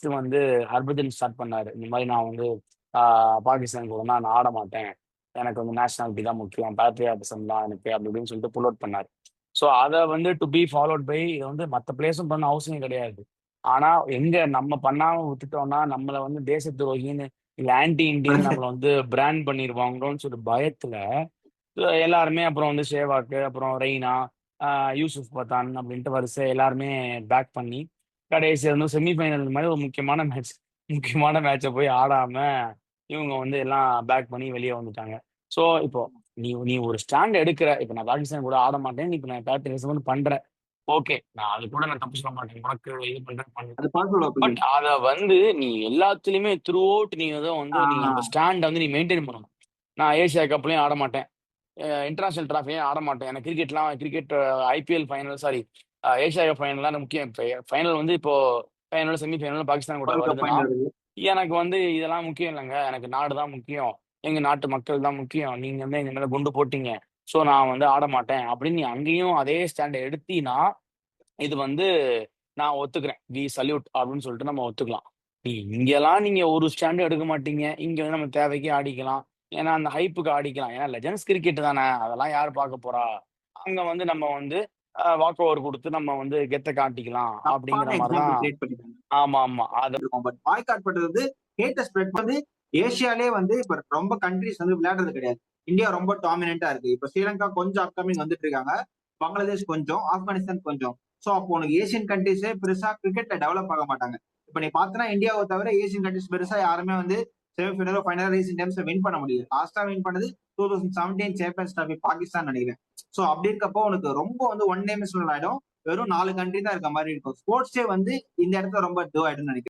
வந்து ஹர்பஜன் ஸ்டார்ட் பண்ணாரு. இந்த மாரி நான் வந்து ஆ பாகிஸ்தான் கூடனா நான் ஆட மாட்டேன். எனக்கு வந்து நேஷனாலிட்டி தான் முக்கியம். பேட்ரியாட்டிசம் தான் எனக்கு அப்படி இப்படின்னு சொல்லிட்டு புல் அவுட் பண்ணாரு. ஸோ அத வந்து டூ பி ஃபாலோட் பை இத வந்து மத்த பிளேயர்ஸும் பண்ண அவசியம் கிடையாது. ஆனா எங்க நம்ம பண்ணாம விட்டுட்டோம்னா, நம்மள வந்து தேச துரோகின்னு, இல்ல ஆன்டி இண்டியன்னு நம்மள வந்து பிராண்ட் பண்ணிருவாங்களோன்னு சொல்லி பயத்துல, எல்லாருமே அப்புறம் வந்து சேவாக்கு, அப்புறம் ரெய்னா, ஆ யூசுப் பத்தான் அப்படின்ட்டு வரிசையா எல்லாருமே பேக் பண்ணி, கடைசியா வந்து செமி ஃபைனல் மாரி ஒரு முக்கியமான மேட்ச போய் ஆடாம, இவங்க வந்து எல்லாம் பேக் பண்ணி வெளிய வந்துட்டாங்க. ஸோ இப்போ நீ நீ ஒரு ஸ்டாண்ட் எடுக்குற. இப்ப நான் பாகிஸ்தான் கூட ஆட மாட்டேன். இப்ப நான் பேட்ரியட்டிசம்னு பண்ற. ஓகே. நான் அது கூட நான் தப்பு சொல்ல மாட்டேன். உனக்கு இது பண்றேன் பண்ணு. அது பாசிபிள் பட் ஒப்பீனியன். அத வந்து நீ எல்லாத்துலயுமே த்ரூ அவுட் நீ வந்து நீ அந்த ஆஹ் ஸ்டாண்ட வந்து நீ மெயின்டெயின் பண்ணணும். நான் ஏசியா கப்லயும் ஆட மாட்டேன். இன்டர்நேஷனல் டிராஃபியும் ஆட மாட்டேன். எனக்கு cricket IPL final sorry Asia cup final தான் முக்கியம். இப்ப ஃபைனல் வந்து இப்போ ஃபைனல், செமி ஃபைனல் பாகிஸ்தான் கூட வேர்ல்ட் கப் வருதுன்னா, ஃபைனல் இருக்கு. எனக்கு வந்து இதெல்லாம் முக்கியம் இல்லங்க. எனக்கு நாடு தான் முக்கியம். எங்க நாட்டு மக்கள் தான் முக்கியம். நீங்க வந்து எங்க மேல குண்டு போட்டீங்க. ஸோ நான் வந்து ஆட மாட்டேன். அப்படின்னு நீ அங்கேயும் அதே ஸ்டாண்ட எடுத்தீன்னா, இது வந்து நான் ஒத்துக்கிறேன். வி சல்யூட் அப்படின்னு சொல்லிட்டு நம்ம ஒத்துக்கலாம். இங்கலாம் நீங்க ஒரு ஸ்டாண்டும் எடுக்க மாட்டீங்க. இங்க வந்து நம்ம தேவைக்கு ஆடிக்கலாம். ஏன்னா, அந்த ஹைப்புக்கு ஆடிக்கலாம். ஏன்னா லெஜண்ட்ஸ் கிரிக்கெட் தானே. அதெல்லாம் யார் பார்க்க போறா? அங்க வந்து நம்ம வந்து வாக் ஓவர் குடுத்து நம்ம வந்து கெத்த காட்டிக்கலாம். அப்படிங்கிற தப்பான மாரி தான். எக்ஸாம்பிள் கிரியேட் பண்ணிட்டாங்க. ஆமாமா. இருக்கும். பட் பாய்காட் பண்றது வந்து ஹேட்ட ஸ்ப்ரெட் வந்து ஏசியாலே வந்து இப்ப ரொம்ப கண்ட்ரிஸ் வந்து விளையாடுறது கிடையாது. இந்தியா ரொம்ப டாமினன்ட்டா இருக்கு. இப்ப ஸ்ரீலங்கா கொஞ்சம் அப்கமிங் வந்துட்டு இருக்காங்க. பங்களாதேஷ் கொஞ்சம், ஆப்கானிஸ்தான் கொஞ்சம். சோ அப்போ உனக்கு ஏசியன் கண்ட்ரிஸே பெருசா கிரிக்கெட்ல டெவலப் ஆக மாட்டாங்க. இப்ப நீ பார்த்தனா இந்தியாவை தவிர ஏசியன் கண்ட்ரிஸ் பெருசா யாருமே வந்து செமிஃபைனலோ, ஃபைனலோ ரீசென்ட் டைம்ஸ்ல வின் பண்ண முடியல. லாஸ்ட்டா வின் பண்ணது 2017 சாம்பியன்ஸ் டிராபி பாகிஸ்தான் நினைக்கிறேன். சோ அப்படி இருக்கப்போ உனக்கு ரொம்ப வந்து ஒன் டைமென்ஷனல் ஆயிடும். வெறும் 4 கண்ட்ரி தான் இருக்க மாரி இருக்கும். ஸ்போர்ட்ஸே வந்து இந்த இடத்துல ரொம்ப இதுவாயிடும்னு நினைக்கிறேன்.